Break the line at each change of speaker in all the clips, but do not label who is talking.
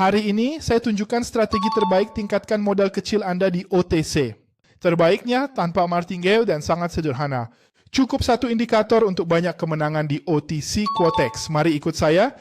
Hari ini saya tunjukkan strategi terbaik tingkatkan modal kecil Anda di OTC. Terbaiknya tanpa martingale dan sangat sederhana. Cukup satu indikator untuk banyak kemenangan di OTC Quotex. Mari ikut saya.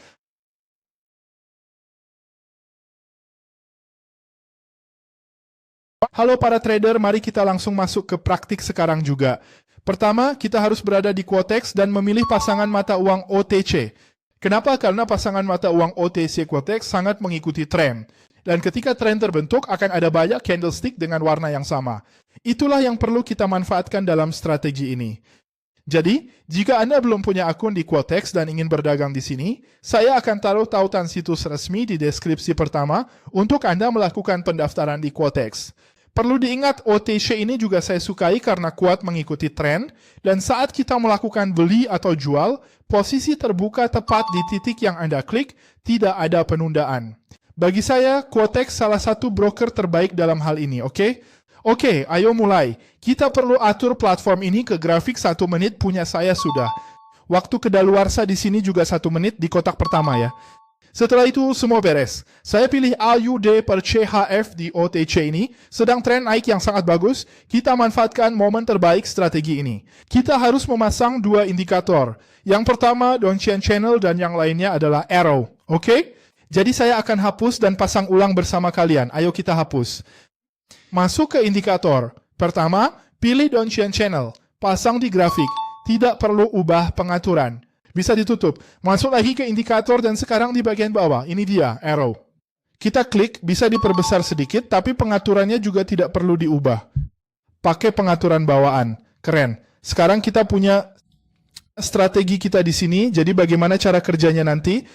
Halo para trader, mari kita langsung masuk ke praktik sekarang juga. Pertama, kita harus berada di Quotex dan memilih pasangan mata uang OTC. Kenapa? Karena pasangan mata uang OTC Quotex sangat mengikuti tren. Dan ketika tren terbentuk, akan ada banyak candlestick dengan warna yang sama. Itulah yang perlu kita manfaatkan dalam strategi ini. Jadi, jika Anda belum punya akun di Quotex dan ingin berdagang di sini, saya akan taruh tautan situs resmi di deskripsi pertama untuk Anda melakukan pendaftaran di Quotex. Perlu diingat, OTC ini juga saya sukai karena kuat mengikuti tren, dan saat kita melakukan beli atau jual, posisi terbuka tepat di titik yang Anda klik, tidak ada penundaan. Bagi saya, Quotex salah satu broker terbaik dalam hal ini, oke? Oke, ayo mulai. Kita perlu atur platform ini ke grafik 1 menit punya saya sudah. Waktu kedaluarsa di sini juga 1 menit di kotak pertama ya. Setelah itu semua beres. Saya pilih AUD per CHF di OTC ini, sedang tren naik yang sangat bagus, kita manfaatkan momen terbaik strategi ini. Kita harus memasang 2 indikator. Yang pertama Donchian Channel dan yang lainnya adalah Arrow, oke? Jadi saya akan hapus dan pasang ulang bersama kalian. Ayo kita hapus. Masuk ke indikator. Pertama, pilih Donchian Channel, pasang di grafik, tidak perlu ubah pengaturan. Bisa ditutup. Masuk lagi ke indikator dan sekarang di bagian bawah. Ini dia, arrow. Kita klik, bisa diperbesar sedikit, tapi pengaturannya juga tidak perlu diubah. Pakai pengaturan bawaan. Keren. Sekarang kita punya strategi kita di sini, jadi bagaimana cara kerjanya nanti?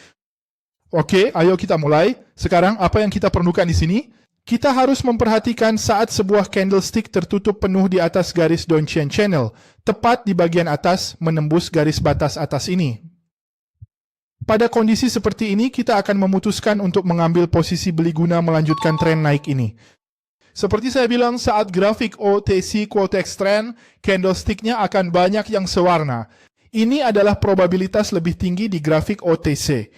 Oke, ayo kita mulai. Sekarang apa yang kita perlukan di sini? Kita harus memperhatikan saat sebuah candlestick tertutup penuh di atas garis Donchian Channel, tepat di bagian atas menembus garis batas atas ini. Pada kondisi seperti ini, kita akan memutuskan untuk mengambil posisi beli guna melanjutkan tren naik ini. Seperti saya bilang, saat grafik OTC Quotex trend, candlesticknya akan banyak yang sewarna. Ini adalah probabilitas lebih tinggi di grafik OTC.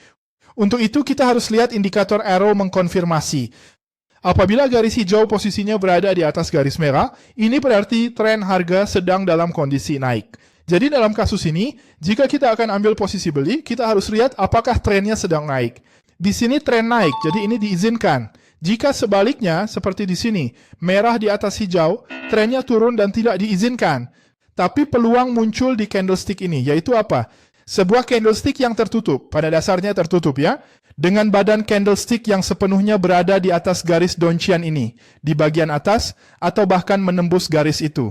Untuk itu, kita harus lihat indikator arrow mengkonfirmasi. Apabila garis hijau posisinya berada di atas garis merah, ini berarti tren harga sedang dalam kondisi naik. Jadi dalam kasus ini, jika kita akan ambil posisi beli, kita harus lihat apakah trennya sedang naik. Di sini tren naik, jadi ini diizinkan. Jika sebaliknya, seperti di sini, merah di atas hijau, trennya turun dan tidak diizinkan. Tapi peluang muncul di candlestick ini, yaitu apa? Sebuah candlestick yang tertutup, pada dasarnya tertutup ya, dengan badan candlestick yang sepenuhnya berada di atas garis Donchian ini, di bagian atas, atau bahkan menembus garis itu.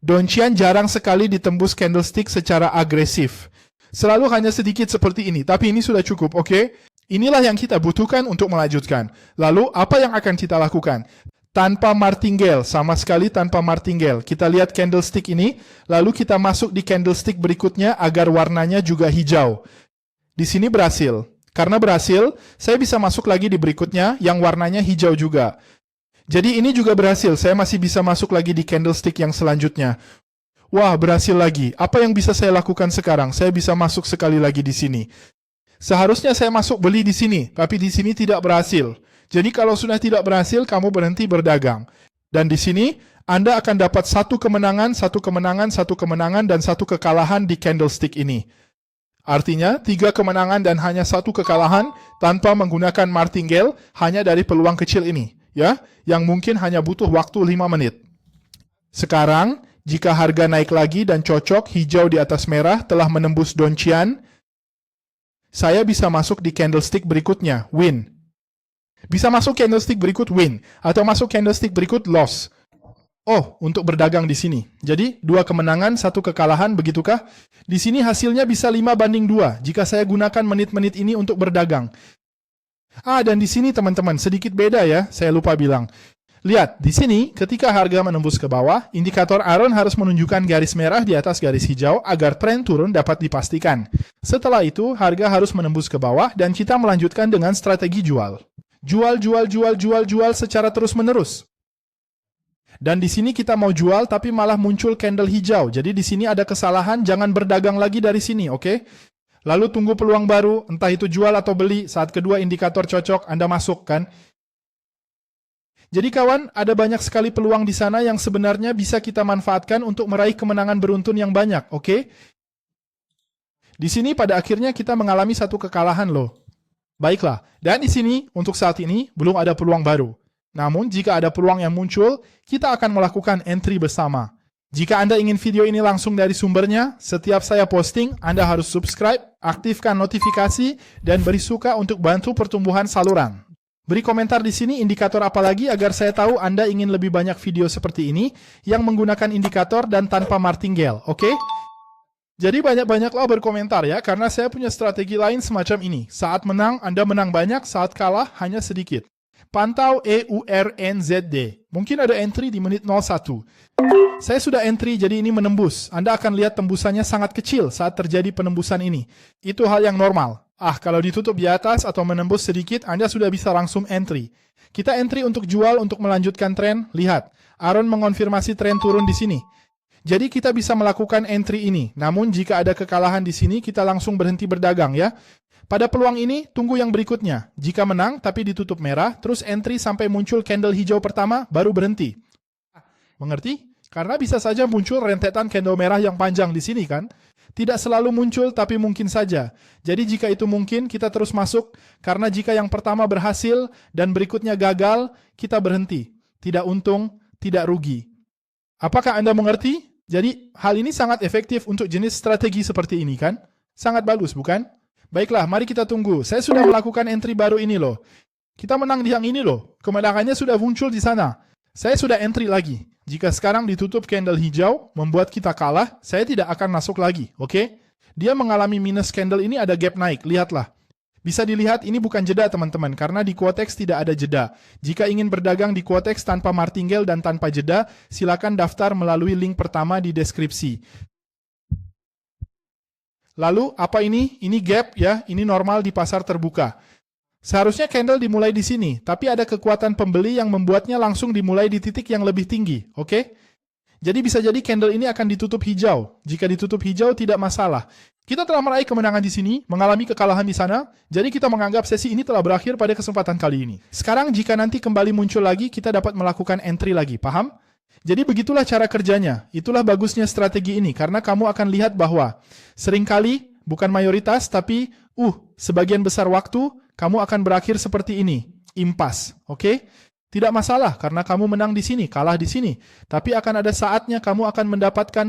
Donchian jarang sekali ditembus candlestick secara agresif. Selalu hanya sedikit seperti ini, tapi ini sudah cukup, oke? Inilah yang kita butuhkan untuk melanjutkan. Lalu, apa yang akan kita lakukan? Tanpa martingale, sama sekali tanpa martingale. Kita lihat candlestick ini, lalu kita masuk di candlestick berikutnya agar warnanya juga hijau. Di sini berhasil. Karena berhasil, saya bisa masuk lagi di berikutnya yang warnanya hijau juga. Jadi ini juga berhasil, saya masih bisa masuk lagi di candlestick yang selanjutnya. Wah, berhasil lagi. Apa yang bisa saya lakukan sekarang? Saya bisa masuk sekali lagi di sini. Seharusnya saya masuk beli di sini, tapi di sini tidak berhasil. Jadi kalau sudah tidak berhasil, kamu berhenti berdagang. Dan di sini, Anda akan dapat 1 kemenangan, 1 kemenangan, 1 kemenangan, dan 1 kekalahan di candlestick ini. Artinya, 3 kemenangan dan hanya 1 kekalahan tanpa menggunakan martingale hanya dari peluang kecil ini, ya, yang mungkin hanya butuh waktu 5 menit. Sekarang, jika harga naik lagi dan cocok hijau di atas merah telah menembus Donchian, saya bisa masuk di candlestick berikutnya, win. Bisa masuk candlestick berikut win, atau masuk candlestick berikut loss. Oh, untuk berdagang di sini. Jadi, 2 kemenangan, 1 kekalahan, begitukah? Di sini hasilnya bisa 5/2 jika saya gunakan menit-menit ini untuk berdagang. Dan di sini teman-teman, sedikit beda ya, saya lupa bilang. Lihat, di sini ketika harga menembus ke bawah, indikator Aron harus menunjukkan garis merah di atas garis hijau agar tren turun dapat dipastikan. Setelah itu, harga harus menembus ke bawah dan kita melanjutkan dengan strategi jual. Jual secara terus-menerus. Dan di sini kita mau jual tapi malah muncul candle hijau. Jadi di sini ada kesalahan, jangan berdagang lagi dari sini, oke? Lalu tunggu peluang baru, entah itu jual atau beli, saat kedua indikator cocok, Anda masuk kan? Jadi kawan, ada banyak sekali peluang di sana yang sebenarnya bisa kita manfaatkan untuk meraih kemenangan beruntun yang banyak, oke? Di sini pada akhirnya kita mengalami satu kekalahan loh. Baiklah, dan di sini untuk saat ini belum ada peluang baru. Namun jika ada peluang yang muncul, kita akan melakukan entry bersama. Jika Anda ingin video ini langsung dari sumbernya, setiap saya posting, Anda harus subscribe, aktifkan notifikasi, dan beri suka untuk bantu pertumbuhan saluran. Beri komentar di sini indikator apa lagi agar saya tahu Anda ingin lebih banyak video seperti ini yang menggunakan indikator dan tanpa martingale, oke? Jadi banyak-banyaklah berkomentar ya, karena saya punya strategi lain semacam ini. Saat menang, Anda menang banyak, saat kalah hanya sedikit. Pantau EURNZD. Mungkin ada entry di menit 01. Saya sudah entry, jadi ini menembus. Anda akan lihat tembusannya sangat kecil saat terjadi penembusan ini. Itu hal yang normal. Kalau ditutup di atas atau menembus sedikit, Anda sudah bisa langsung entry. Kita entry untuk jual untuk melanjutkan tren. Lihat, Aaron mengonfirmasi tren turun di sini. Jadi kita bisa melakukan entry ini. Namun jika ada kekalahan di sini, kita langsung berhenti berdagang ya. Pada peluang ini, tunggu yang berikutnya. Jika menang tapi ditutup merah, terus entry sampai muncul candle hijau pertama, baru berhenti. Mengerti? Karena bisa saja muncul rentetan candle merah yang panjang di sini kan? Tidak selalu muncul, tapi mungkin saja. Jadi jika itu mungkin, kita terus masuk. Karena jika yang pertama berhasil dan berikutnya gagal, kita berhenti. Tidak untung, tidak rugi. Apakah Anda mengerti? Jadi hal ini sangat efektif untuk jenis strategi seperti ini kan? Sangat bagus bukan? Baiklah, mari kita tunggu. Saya sudah melakukan entry baru ini loh. Kita menang di yang ini loh. Kemenangannya sudah muncul di sana. Saya sudah entry lagi. Jika sekarang ditutup candle hijau, membuat kita kalah, saya tidak akan masuk lagi, oke? Dia mengalami minus candle ini ada gap naik, lihatlah. Bisa dilihat ini bukan jeda teman-teman, karena di Quotex tidak ada jeda. Jika ingin berdagang di Quotex tanpa martingale dan tanpa jeda, silakan daftar melalui link pertama di deskripsi. Lalu, apa ini? Ini gap ya, ini normal di pasar terbuka. Seharusnya candle dimulai di sini, tapi ada kekuatan pembeli yang membuatnya langsung dimulai di titik yang lebih tinggi, oke? Jadi bisa jadi candle ini akan ditutup hijau. Jika ditutup hijau tidak masalah. Kita telah meraih kemenangan di sini, mengalami kekalahan di sana, jadi kita menganggap sesi ini telah berakhir pada kesempatan kali ini. Sekarang jika nanti kembali muncul lagi, kita dapat melakukan entry lagi, paham? Jadi begitulah cara kerjanya. Itulah bagusnya strategi ini, karena kamu akan lihat bahwa seringkali, bukan mayoritas, tapi sebagian besar waktu, kamu akan berakhir seperti ini, impas, oke? Tidak masalah karena kamu menang di sini, kalah di sini. Tapi akan ada saatnya kamu akan mendapatkan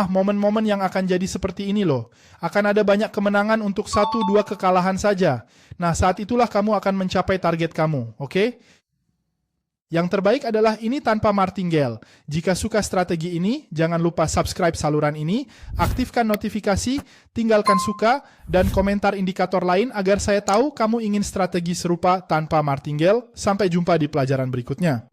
momen-momen yang akan jadi seperti ini loh. Akan ada banyak kemenangan untuk 1-2 kekalahan saja. Nah, saat itulah kamu akan mencapai target kamu, oke? Yang terbaik adalah ini tanpa martingale. Jika suka strategi ini, jangan lupa subscribe saluran ini, aktifkan notifikasi, tinggalkan suka, dan komentar indikator lain agar saya tahu kamu ingin strategi serupa tanpa martingale. Sampai jumpa di pelajaran berikutnya.